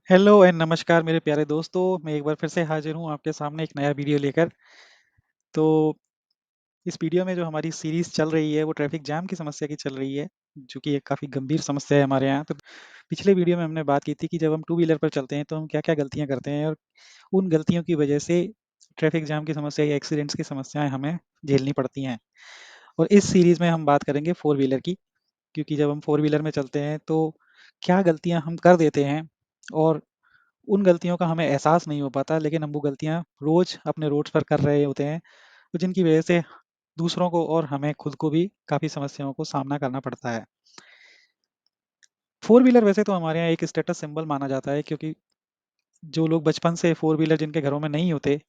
Hello and नमस्कार मेरे प्यारे दोस्तों। मैं एक बार फिर से हाजिर हूँ आपके सामने एक नया वीडियो लेकर। तो इस वीडियो में जो हमारी सीरीज चल रही है वो ट्रैफिक जाम की समस्या की चल रही है, जो कि एक काफ़ी गंभीर समस्या है हमारे यहाँ। तो पिछले वीडियो में हमने बात की थी कि जब हम टू व्हीलर पर चलते हैं तो हम क्या क्या गलतियाँ करते हैं, और उन गलतियों की वजह से ट्रैफिक जाम की समस्या या एक्सीडेंट्स की समस्याएं हमें झेलनी पड़ती हैं। और इस सीरीज में हम बात करेंगे फोर व्हीलर की, क्योंकि जब हम फोर व्हीलर में चलते हैं तो क्या गलतियां हम कर देते हैं, और उन गलतियों का हमें एहसास नहीं हो पाता, लेकिन हम वो गलतियां रोज अपने रोड्स पर कर रहे होते हैं, तो जिनकी वजह से दूसरों को और हमें खुद को भी काफ़ी समस्याओं को सामना करना पड़ता है। फोर व्हीलर वैसे तो हमारे यहाँ एक स्टेटस सिंबल माना जाता है, क्योंकि जो लोग बचपन से फोर व्हीलर जिनके घरों में नहीं होते,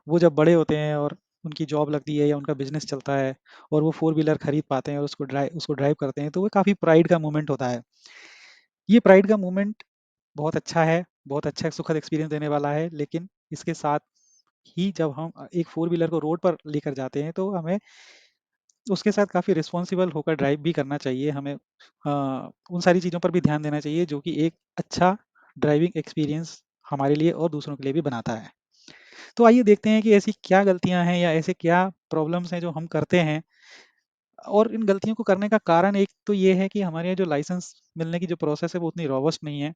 वो जब बड़े होते हैं और उनकी जॉब लगती है या उनका बिजनेस चलता है और वो फोर व्हीलर खरीद पाते हैं और उसको ड्राइव करते हैं, तो वो काफ़ी प्राइड का मोमेंट होता है। ये प्राइड का मोमेंट बहुत अच्छा है, बहुत अच्छा सुखद एक्सपीरियंस देने वाला है, लेकिन इसके साथ ही जब हम एक फोर व्हीलर को रोड पर लेकर जाते हैं तो हमें उसके साथ काफ़ी रिस्पॉन्सिबल होकर ड्राइव भी करना चाहिए। हमें उन सारी चीज़ों पर भी ध्यान देना चाहिए जो कि एक अच्छा ड्राइविंग एक्सपीरियंस हमारे लिए और दूसरों के लिए भी बनाता है। तो आइए देखते हैं कि ऐसी क्या गलतियां हैं या ऐसे क्या प्रॉब्लम्स हैं जो हम करते हैं, और इन गलतियों को करने का कारण एक तो ये है कि हमारे यहाँ जो लाइसेंस मिलने की जो प्रोसेस है वो उतनी रॉबस्ट नहीं है।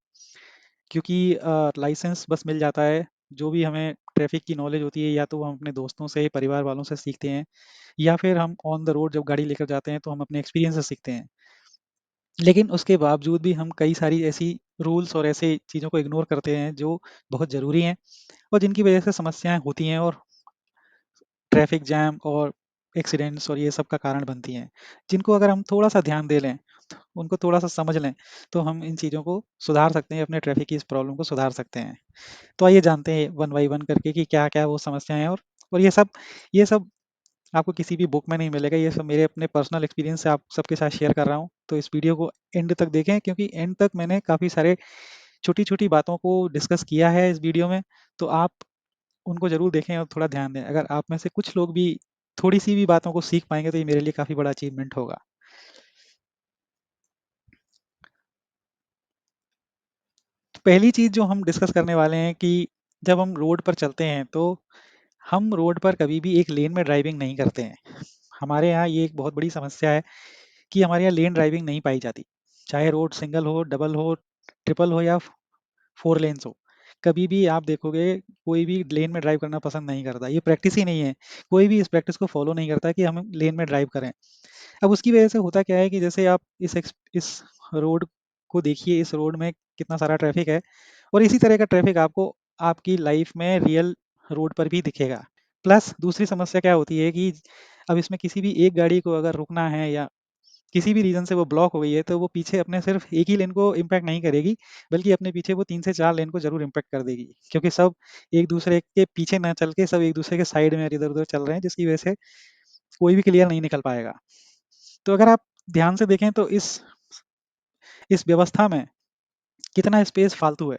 क्योंकि लाइसेंस बस मिल जाता है, जो भी हमें ट्रैफिक की नॉलेज होती है या तो हम अपने दोस्तों से, परिवार वालों से सीखते हैं, या फिर हम ऑन द रोड जब गाड़ी लेकर जाते हैं तो हम अपने एक्सपीरियंस से सीखते हैं। लेकिन उसके बावजूद भी हम कई सारी ऐसी रूल्स और ऐसे चीज़ों को इग्नोर करते हैं जो बहुत ज़रूरी हैं, और जिनकी वजह से समस्याएं होती हैं और ट्रैफिक जैम और एक्सीडेंट्स और ये सब का कारण बनती हैं, जिनको अगर हम थोड़ा सा ध्यान दे लें, उनको थोड़ा सा समझ लें, तो हम इन चीज़ों को सुधार सकते हैं, अपने ट्रैफिक की इस प्रॉब्लम को सुधार सकते हैं। तो आइए जानते हैं वन बाई वन करके कि क्या-क्या वो समस्याएँ हैं, और ये सब आपको किसी भी बुक में नहीं मिलेगा। ये सब मेरे अपने पर्सनल एक्सपीरियंस से आप सबके साथ शेयर कर रहा हूँ। तो इस वीडियो को एंड तक देखें, क्योंकि एंड तक मैंने काफ़ी सारे छोटी-छोटी बातों को डिस्कस किया है इस वीडियो में। तो आप उनको ज़रूर देखें और थोड़ा ध्यान दें। अगर आप में से कुछ लोग भी थोड़ी-सी भी बातों को सीख पाएँगे तो ये मेरे लिए काफ़ी बड़ा अचीवमेंट होगा। तो पहली चीज़ जो हम डिस्कस करने वाले हैं कि जब हम रोड पर चलते हैं तो हम रोड पर कभी भी एक लेन में ड्राइविंग नहीं करते हैं। हमारे यहाँ ये एक बहुत बड़ी समस्या है कि हमारे यहाँ लेन ड्राइविंग नहीं पाई जाती। चाहे रोड सिंगल हो, डबल हो, ट्रिपल हो या फोर लेन्स हो। कभी भी आप देखोगे कोई भी लेन में ड्राइव करना पसंद नहीं करता। ये प्रैक्टिस ही नहीं है। कोई भी इस प्रैक्टिस को फॉलो नहीं करता कि हम लेन में ड्राइव करें। अब उसकी वजह से होता क्या है कि जैसे आप इस रोड को देखिए, इस रोड में कितना सारा ट्रैफिक है, और इसी तरह का ट्रैफिक आपको आपकी लाइफ में रियल रोड पर भी दिखेगा। प्लस दूसरी समस्या क्या होती है कि अब इसमें किसी भी एक गाड़ी को अगर रुकना है या किसी भी रीज़न से वो ब्लॉक हो गई है, तो वो पीछे अपने सिर्फ एक ही लेन को इम्पैक्ट नहीं करेगी, बल्कि अपने पीछे वो 3 से 4 लेन को ज़रूर इम्पैक्ट कर देगी। क्योंकि सब एक दूसरे के पीछे ना चल के सब एक दूसरे के साइड में इधर-उधर चल रहे हैं, जिसकी वजह से कोई भी क्लियर नहीं निकल पाएगा। तो अगर आप ध्यान से देखें तो इस व्यवस्था में कितना स्पेस फालतू है।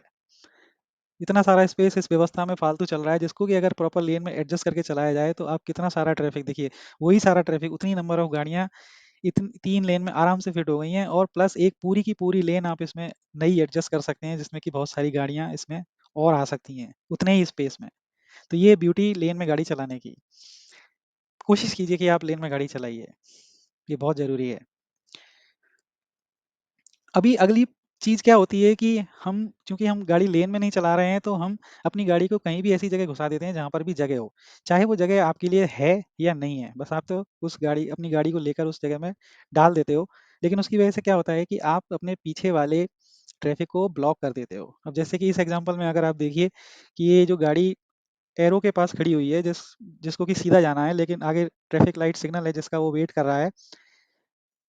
इतना सारा स्पेस इस व्यवस्था में फालतू चल रहा है, जिसको कि अगर प्रॉपर लेन में एडजस्ट करके चलाया जाए तो आप कितना सारा ट्रैफिक देखिए। वही सारा ट्रैफिक, उतनी नंबर ऑफ गाड़ियाँ इतनी 3 लेन में आराम से फिट हो गई हैं, और प्लस एक पूरी की पूरी लेन आप इसमें नई एडजस्ट कर सकते हैं, जिसमें कि बहुत सारी गाड़ियाँ इसमें और आ सकती हैं, उतने ही स्पेस में। तो ये ब्यूटी लेन में गाड़ी चलाने की। कोशिश कीजिए कि आप लेन में गाड़ी चलाइए, ये बहुत ज़रूरी है। अभी अगली चीज़ क्या होती है कि हम चूँकि हम गाड़ी लेन में नहीं चला रहे हैं, तो हम अपनी गाड़ी को कहीं भी ऐसी जगह घुसा देते हैं जहाँ पर भी जगह हो। चाहे वो जगह आपके लिए है या नहीं है, बस आप तो उस गाड़ी अपनी गाड़ी को लेकर उस जगह में डाल देते हो। लेकिन उसकी वजह से क्या होता है कि आप अपने पीछे वाले ट्रैफ़िक को ब्लॉक कर देते हो। अब जैसे कि इस एग्ज़ाम्पल में अगर आप देखिए कि ये जो गाड़ी एरो के पास खड़ी हुई है, जिसको कि सीधा जाना है, लेकिन आगे ट्रैफ़िक लाइट सिग्नल है जिसका वो वेट कर रहा है।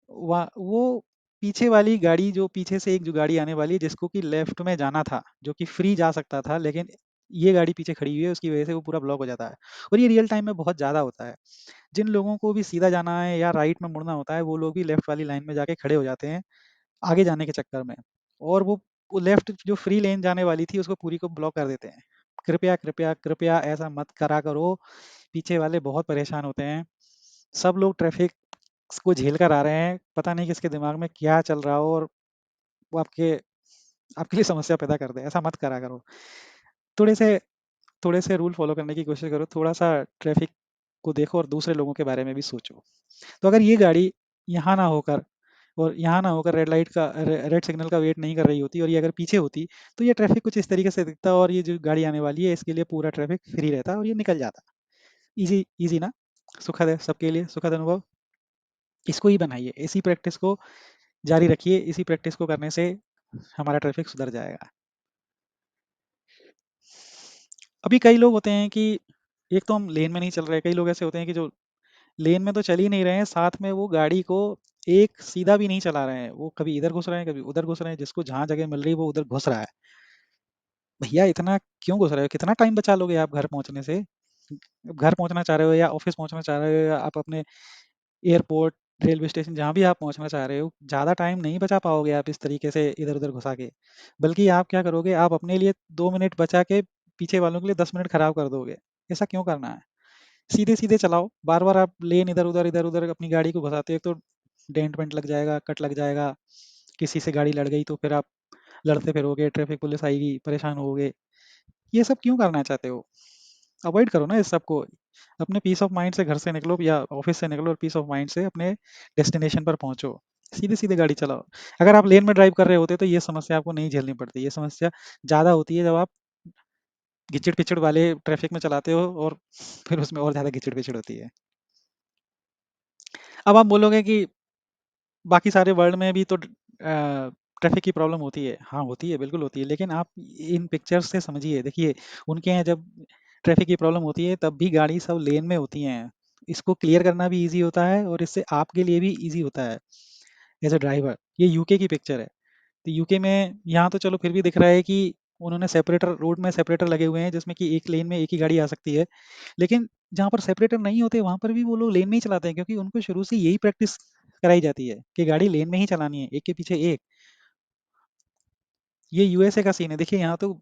वो पीछे वाली गाड़ी, जो पीछे से एक जो गाड़ी आने वाली है जिसको कि लेफ्ट में जाना था, जो कि फ्री जा सकता था, लेकिन ये गाड़ी पीछे खड़ी हुई है, उसकी वजह से वो पूरा ब्लॉक हो जाता है। और ये रियल टाइम में बहुत ज़्यादा होता है। जिन लोगों को भी सीधा जाना है या राइट में मुड़ना होता है, वो लोग भी लेफ्ट वाली लाइन में जाके खड़े हो जाते हैं, आगे जाने के चक्कर में। और वो लेफ्ट जो फ्री लेन जाने वाली थी उसको पूरी को ब्लॉक कर देते हैं। कृपया, कृपया, कृपया ऐसा मत करा करो। पीछे वाले बहुत परेशान होते हैं। सब लोग ट्रैफिक को झेल कर आ रहे हैं, पता नहीं किसके दिमाग में क्या चल रहा हो, और वो आपके आपके लिए समस्या पैदा कर दे, ऐसा मत करा करो। थोड़े से थोड़े से रूल फॉलो करने की कोशिश करो, थोड़ा सा ट्रैफिक को देखो और दूसरे लोगों के बारे में भी सोचो। तो अगर ये गाड़ी यहाँ ना होकर यहाँ ना होकर रेड सिग्नल का वेट नहीं कर रही होती और ये अगर पीछे होती, तो ये ट्रैफिक कुछ इस तरीके से दिखता और ये जो गाड़ी आने वाली है इसके लिए पूरा ट्रैफिक फ्री रहता और ये निकल जाता। इजी इजी ना? सुखद है सबके लिए, सुखद अनुभव। इसको ही बनाइए, इसी प्रैक्टिस को जारी रखिए, इसी प्रैक्टिस को करने से हमारा ट्रैफिक सुधर जाएगा। अभी कई लोग होते हैं कि एक तो हम लेन में नहीं चल रहे, कई लोग ऐसे होते हैं कि जो लेन में तो चल ही नहीं रहे हैं, साथ में वो गाड़ी को एक सीधा भी नहीं चला रहे हैं, वो कभी इधर घुस रहे हैं कभी उधर घुस रहे हैं, जिसको जहां जगह मिल रही है वो उधर घुस रहा है। भैया इतना क्यों घुस रहे हो? कितना टाइम बचा लोगे आप घर पहुंचने से? घर पहुंचना चाह रहे हो या ऑफिस पहुंचना चाह रहे हो या आप अपने एयरपोर्ट, रेलवे स्टेशन, जहाँ भी आप पहुंचना चाह रहे हो, ज़्यादा टाइम नहीं बचा पाओगे आप इस तरीके से इधर उधर घुसा के। बल्कि आप क्या करोगे, आप अपने लिए 2 मिनट बचा के पीछे वालों के लिए 10 मिनट खराब कर दोगे। ऐसा क्यों करना है? सीधे सीधे चलाओ, बार बार आप लेन इधर उधर अपनी गाड़ी को घुसाते हो, एक तो डेंट वेंट लग जाएगा, कट लग जाएगा, किसी से गाड़ी लड़ गई तो फिर आप लड़ते फिरोगे, ट्रैफिक पुलिस आएगी, परेशान होगे। ये सब क्यों करना चाहते हो? अवॉइड करो ना इस सब को। अपने पीस ऑफ माइंड से घर से निकलो या ऑफिस से निकलो और पीस ऑफ माइंड से अपने डेस्टिनेशन पर पहुंचो। सीधे सीधे गाड़ी चलाओ। अगर आप लेन में ड्राइव कर रहे होते तो ये समस्या आपको नहीं झेलनी पड़ती। ये समस्या ज़्यादा होती है जब आप घिचड़ पिचड़ वाले ट्रैफिक में चलाते हो और फिर उसमें और ज़्यादा घिचड़ पिचड़ होती है। अब आप बोलोगे कि बाकी सारे वर्ल्ड में भी तो ट्रैफिक की प्रॉब्लम होती है। हाँ, होती है, बिल्कुल होती है। लेकिन आप इन पिक्चर्स से समझिए, देखिए उनके यहाँ जब ट्रैफिक की प्रॉब्लम होती है तब भी गाड़ी सब लेन में होती हैं। इसको क्लियर करना भी ईज़ी होता है और इससे आपके लिए भी ईज़ी होता है एज़ अ ड्राइवर। ये यूके की पिक्चर है। तो यूके में यहाँ तो चलो फिर भी दिख रहा है कि उन्होंने सेपरेटर, रोड में सेपरेटर लगे हुए हैं जिसमें कि एक लेन में एक ही गाड़ी आ सकती है। लेकिन जहाँ पर सेपरेटर नहीं होते वहाँ पर भी वो लोग लेन में ही चलाते हैं क्योंकि उनको शुरू से यही प्रैक्टिस कराई जाती है कि गाड़ी लेन में ही चलानी है, एक के पीछे एक। ये यूएसए का सीन है। देखिए यहाँ तो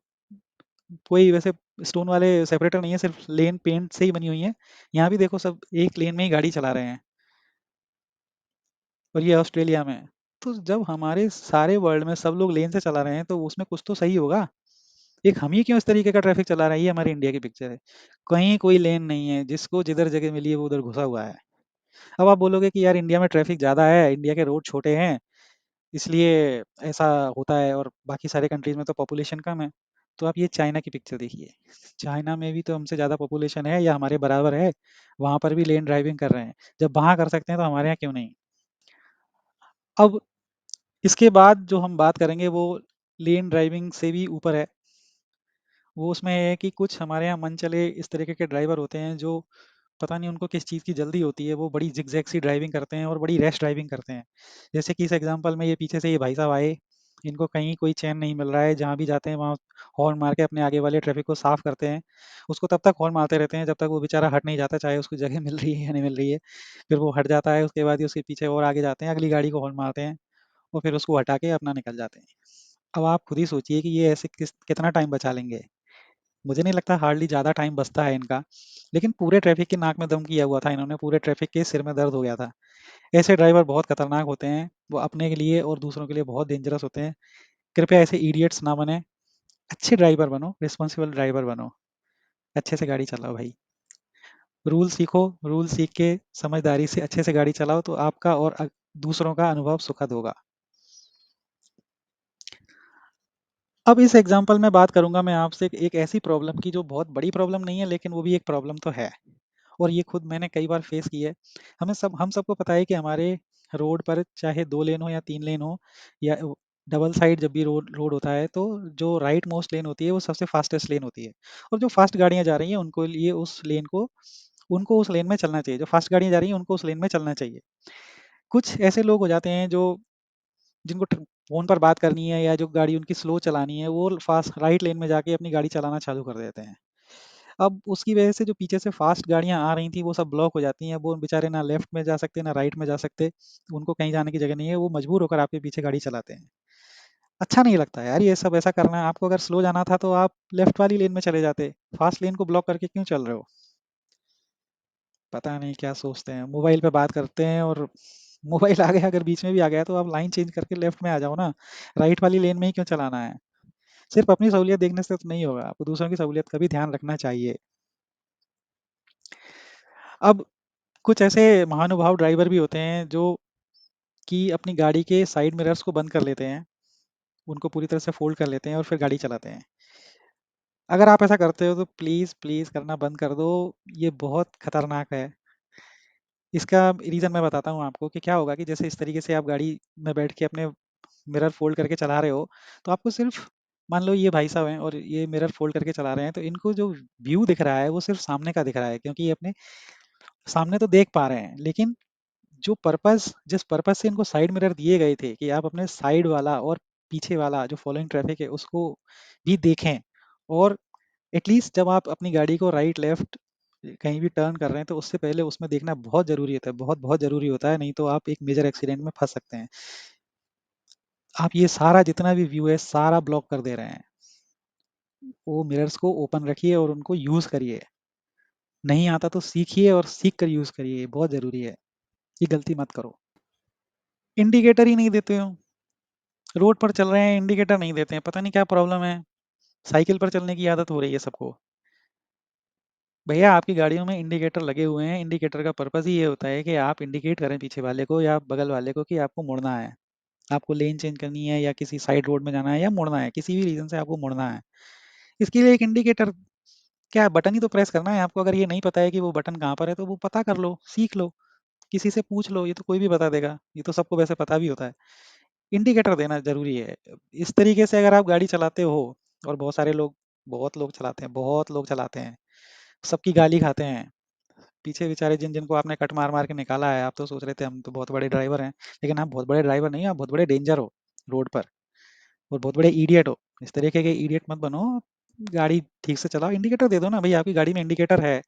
कोई वैसे स्टोन वाले सेपरेटर नहीं है, सिर्फ लेन पेंट से ही बनी हुई है। यहाँ भी देखो सब एक लेन में ही गाड़ी चला रहे हैं और ये ऑस्ट्रेलिया में। तो जब हमारे सारे वर्ल्ड में सब लोग लेन से चला रहे हैं तो उसमें कुछ तो सही होगा। एक हम ही क्यों इस तरीके का ट्रैफिक चला रहे हैं? ये हमारी इंडिया की पिक्चर है। कहीं कोई लेन नहीं है, जिसको जिधर जगह मिली है वो उधर घुसा हुआ है। अब आप बोलोगे कि यार इंडिया में ट्रैफिक ज़्यादा है, इंडिया के रोड छोटे हैं, इसलिए ऐसा होता है और बाकी सारे कंट्रीज में तो पॉपुलेशन कम है। तो आप ये चाइना की पिक्चर देखिए। चाइना में भी तो हमसे ज़्यादा पॉपुलेशन है या हमारे बराबर है, वहाँ पर भी लेन ड्राइविंग कर रहे हैं। जब वहाँ कर सकते हैं तो हमारे यहाँ क्यों नहीं? अब इसके बाद जो हम बात करेंगे वो लेन ड्राइविंग से भी ऊपर है। वो उसमें है कि कुछ हमारे यहाँ मनचले इस तरीके के ड्राइवर होते हैं जो पता नहीं उनको किस चीज़ की जल्दी होती है, वो बड़ी जिगजैग सी ड्राइविंग करते हैं और बड़ी रैश ड्राइविंग करते हैं। जैसे कि इस एग्जांपल में ये पीछे से ये भाई साहब आए, इनको कहीं कोई चैन नहीं मिल रहा है, जहाँ भी जाते हैं वहाँ हॉर्न मार के अपने आगे वाले ट्रैफिक को साफ करते हैं। उसको तब तक हॉर्न मारते रहते हैं जब तक वो बेचारा हट नहीं जाता, चाहे उसको जगह मिल रही है या नहीं मिल रही है। फिर वो हट जाता है, उसके बाद ही उसके पीछे और आगे जाते हैं, अगली गाड़ी को हॉर्न मारते हैं और फिर उसको हटा के अपना निकल जाते हैं। अब आप खुद ही सोचिए कि ये ऐसे कितना टाइम बचा लेंगे। मुझे नहीं लगता हार्डली ज़्यादा टाइम बचता है इनका। लेकिन पूरे ट्रैफिक की नाक में दम किया हुआ था इन्होंने, पूरे ट्रैफिक के सिर में दर्द हो गया था। ऐसे ड्राइवर बहुत खतरनाक होते हैं, वो अपने के लिए और दूसरों के लिए बहुत डेंजरस होते हैं। कृपया ऐसे इडियट्स ना बने, अच्छे ड्राइवर बनो, रिस्पॉन्सिबल ड्राइवर बनो, अच्छे से गाड़ी चलाओ भाई। रूल सीखो, रूल सीख के समझदारी से अच्छे से गाड़ी चलाओ तो आपका और दूसरों का अनुभव सुखद होगा। अब इस एग्जाम्पल में बात करूंगा मैं आपसे एक ऐसी प्रॉब्लम की जो बहुत बड़ी प्रॉब्लम नहीं है लेकिन वो भी एक प्रॉब्लम तो है और ये खुद मैंने कई बार फेस की है। हम सबको पता है कि हमारे रोड पर चाहे 2 लेन हो या 3 लेन हो या डबल साइड जब भी रोड रोड होता है तो जो राइट मोस्ट लेन होती है वो सबसे फास्टेस्ट लेन होती है और जो फास्ट गाड़ियां जा रही हैं उनको उस लेन में चलना चाहिए। जो फास्ट गाड़ियां जा रही हैं उनको उस लेन में चलना चाहिए। कुछ ऐसे लोग हो जाते हैं जो जिनको फोन पर बात करनी है या जो गाड़ी उनकी स्लो चलानी है वो फास्ट राइट लेन में जाके अपनी गाड़ी चलाना चालू कर देते हैं। अब उसकी वजह से जो पीछे से फास्ट गाड़ियां आ रही थी वो सब ब्लॉक हो जाती हैं। वो बेचारे ना लेफ्ट में जा सकते ना राइट में जा सकते, उनको कहीं जाने की जगह नहीं है, वो मजबूर होकर आपके पीछे गाड़ी चलाते हैं। अच्छा नहीं लगता यार ये सब ऐसा करना। आपको अगर स्लो जाना था तो आप लेफ्ट वाली लेन में चले जाते, फास्ट लेन को ब्लॉक करके क्यों चल रहे हो? पता नहीं क्या सोचते हैं, मोबाइल पे बात करते हैं और मोबाइल आ गया, अगर बीच में भी आ गया तो आप लाइन चेंज करके लेफ्ट में आ जाओ ना, राइट वाली लेन में ही क्यों चलाना है? सिर्फ अपनी सहूलियत देखने से तो नहीं होगा, आपको दूसरों की सहूलियत का भी ध्यान रखना चाहिए। अब कुछ ऐसे महानुभाव ड्राइवर भी होते हैं जो कि अपनी गाड़ी के साइड मिरर्स को बंद कर लेते हैं, उनको पूरी तरह से फोल्ड कर लेते हैं और फिर गाड़ी चलाते हैं। अगर आप ऐसा करते हो तो प्लीज़ प्लीज़ करना बंद कर दो, ये बहुत खतरनाक है। इसका रीज़न मैं बताता हूँ आपको कि क्या होगा कि जैसे इस तरीके से आप गाड़ी में बैठ के अपने मिरर फोल्ड करके चला रहे हो, तो आपको सिर्फ, मान लो ये भाई साहब हैं और ये मिरर फोल्ड करके चला रहे हैं, तो इनको जो व्यू दिख रहा है वो सिर्फ सामने का दिख रहा है, क्योंकि ये अपने सामने तो देख पा रहे हैं, लेकिन जो पर्पस, जिस पर्पस से इनको साइड मिरर दिए गए थे कि आप अपने साइड वाला और पीछे वाला जो फॉलोइंग ट्रैफिक है उसको भी देखें, और एटलीस्ट जब आप अपनी गाड़ी को राइट लेफ्ट कहीं भी टर्न कर रहे हैं तो उससे पहले उसमें देखना बहुत जरूरी होता है, बहुत बहुत जरूरी होता है, नहीं तो आप एक मेजर एक्सीडेंट में फंस सकते हैं। आप ये सारा जितना भी व्यू है सारा ब्लॉक कर दे रहे हैं। वो मिरर्स को ओपन रखिए और उनको यूज करिए। नहीं आता तो सीखिए और सीख कर यूज करिए, ये बहुत जरूरी है। ये गलती मत करो। इंडिकेटर ही नहीं देते हो, रोड पर चल रहे हैं इंडिकेटर नहीं देते हैं, पता नहीं क्या प्रॉब्लम है। साइकिल पर चलने की आदत हो रही है सबको। भैया आपकी गाड़ियों में इंडिकेटर लगे हुए हैं, इंडिकेटर का पर्पस ही ये होता है कि आप इंडिकेट करें पीछे वाले को या बगल वाले को कि आपको मुड़ना है, आपको लेन चेंज करनी है या किसी साइड रोड में जाना है या मुड़ना है, किसी भी रीजन से आपको मुड़ना है। इसके लिए एक इंडिकेटर, क्या है, बटन ही तो प्रेस करना है आपको। अगर ये नहीं पता है कि वो बटन कहाँ पर है तो वो पता कर लो, सीख लो, किसी से पूछ लो, ये तो कोई भी बता देगा, ये तो सबको वैसे पता भी होता है। इंडिकेटर देना ज़रूरी है। इस तरीके से अगर आप गाड़ी चलाते हो, और बहुत सारे लोग, बहुत लोग चलाते हैं, बहुत लोग चलाते हैं, सबकी गाली खाते हैं। पीछे बेचारे जिन जिनको आपने कट मार मार के निकाला है, आप तो सोच रहे थे हम तो बहुत बड़े ड्राइवर हैं, लेकिन आप बहुत बड़े ड्राइवर नहीं, आप बहुत बड़े डेंजर हो रोड पर, और बहुत बड़े इडियट हो। इस तरीके के इडियट मत बनो, गाड़ी ठीक से चलाओ। इंडिकेटर दे दो ना भाई, आपकी गाड़ी में इंडिकेटर है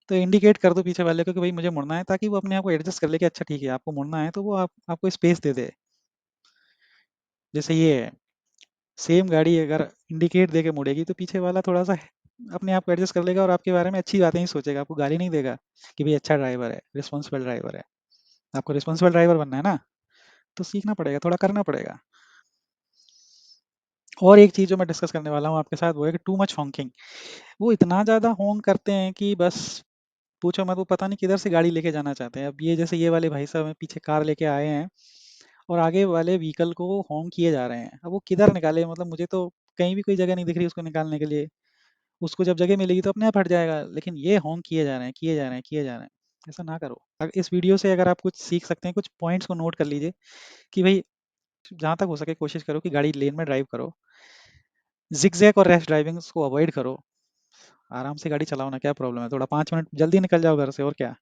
तो इंडिकेट कर दो पीछे वाले को कि भाई मुझे मुड़ना है, ताकि वो अपने आप को एडजस्ट कर ले कि अच्छा ठीक है आपको मुड़ना है, तो वो आपको स्पेस दे दे। जैसे ये है, सेम गाड़ी अगर इंडिकेट दे के मुड़ेगी तो पीछे वाला थोड़ा सा अपने आप को एडजस्ट कर लेगा और आपके बारे में अच्छी बातें ही सोचेगा, आपको गाली नहीं देगा कि भाई अच्छा ड्राइवर है, रिस्पॉन्सिबल ड्राइवर है। आपको रिस्पॉन्सिबल ड्राइवर बनना है ना, तो सीखना पड़ेगा, थोड़ा करना पड़ेगा। और एक चीज़ जो मैं डिस्कस करने वाला हूँ आपके साथ वो है कि टू मच हॉकिंग। वो इतना ज़्यादा हॉन्क करते हैं कि बस पूछो मत, वो पता नहीं किधर से गाड़ी लेके जाना चाहते हैं। अब ये जैसे ये वाले भाई साहब हैं, पीछे कार लेके आए हैं और आगे वाले व्हीकल को हॉन्क किए जा रहे हैं। अब वो किधर निकाले, मतलब मुझे तो कहीं भी कोई जगह नहीं दिख रही उसको निकालने के लिए। उसको जब जगह मिलेगी तो अपने आप हट जाएगा, लेकिन ये हॉन्क किए जा रहे हैं, किए जा रहे हैं, किए जा रहे हैं। ऐसा ना करो। इस वीडियो से अगर आप कुछ सीख सकते हैं, कुछ पॉइंट्स को नोट कर लीजिए कि भाई जहाँ तक हो सके कोशिश करो कि गाड़ी लेन में ड्राइव करो, जिगजैग और रैश ड्राइविंग को अवॉइड करो। आराम से गाड़ी चलाओ ना, क्या प्रॉब्लम है, थोड़ा 5 मिनट जल्दी निकल जाओ घर से, और क्या।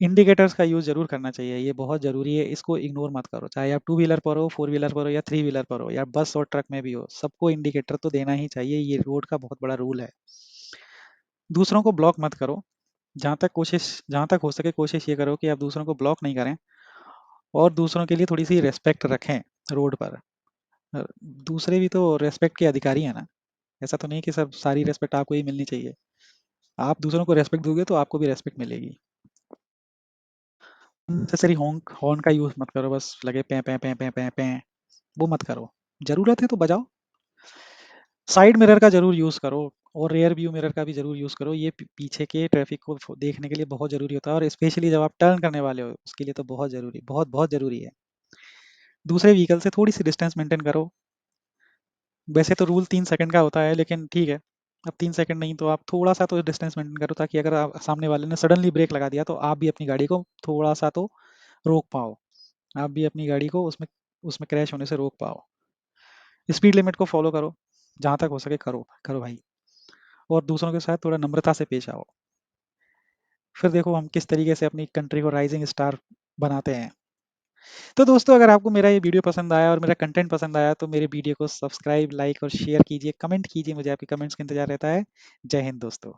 इंडिकेटर्स का यूज़ ज़रूर करना चाहिए, ये बहुत ज़रूरी है, इसको इग्नोर मत करो। चाहे आप टू व्हीलर पर हो, फोर व्हीलर पर हो, या थ्री व्हीलर पर हो, या बस और ट्रक में भी हो, सबको इंडिकेटर तो देना ही चाहिए। ये रोड का बहुत बड़ा रूल है। दूसरों को ब्लॉक मत करो। जहाँ तक हो सके कोशिश ये करो कि आप दूसरों को ब्लॉक नहीं करें, और दूसरों के लिए थोड़ी सी रेस्पेक्ट रखें रोड पर। अ, दूसरे भी तो रेस्पेक्ट के अधिकारी हैं ना। ऐसा तो नहीं कि सब सारी रेस्पेक्ट आपको ही मिलनी चाहिए। आप दूसरों को रेस्पेक्ट दोगे तो आपको भी रेस्पेक्ट मिलेगी। अननेसेसरी हॉर्न हॉर्न का यूज़ मत करो, बस लगे पें पें पें पें पें पें, वो मत करो। ज़रूरत है तो बजाओ। साइड मिरर का ज़रूर यूज़ करो, और रियर व्यू मिरर का भी ज़रूर यूज़ करो। ये पीछे के ट्रैफिक को देखने के लिए बहुत ज़रूरी होता है, और स्पेशली जब आप टर्न करने वाले हो उसके लिए तो बहुत ज़रूरी, बहुत बहुत ज़रूरी है। दूसरे व्हीकल से थोड़ी सी डिस्टेंस मेंटेन करो। वैसे तो रूल 3 सेकंड का होता है, लेकिन ठीक है, अब 3 सेकंड नहीं तो आप थोड़ा सा तो डिस्टेंस मेंटेन करो, ताकि अगर आप सामने वाले ने सडनली ब्रेक लगा दिया तो आप भी अपनी गाड़ी को थोड़ा सा तो रोक पाओ, आप भी अपनी गाड़ी को उसमें उसमें क्रैश होने से रोक पाओ। स्पीड लिमिट को फॉलो करो, जहाँ तक हो सके करो करो भाई। और दूसरों के साथ थोड़ा नम्रता से पेश आओ। फिर देखो हम किस तरीके से अपनी कंट्री को राइजिंग स्टार बनाते हैं। तो दोस्तों, अगर आपको मेरा ये वीडियो पसंद आया और मेरा कंटेंट पसंद आया तो मेरे वीडियो को सब्सक्राइब, लाइक और शेयर कीजिए, कमेंट कीजिए, मुझे आपके कमेंट्स का इंतजार रहता है। जय हिंद दोस्तों।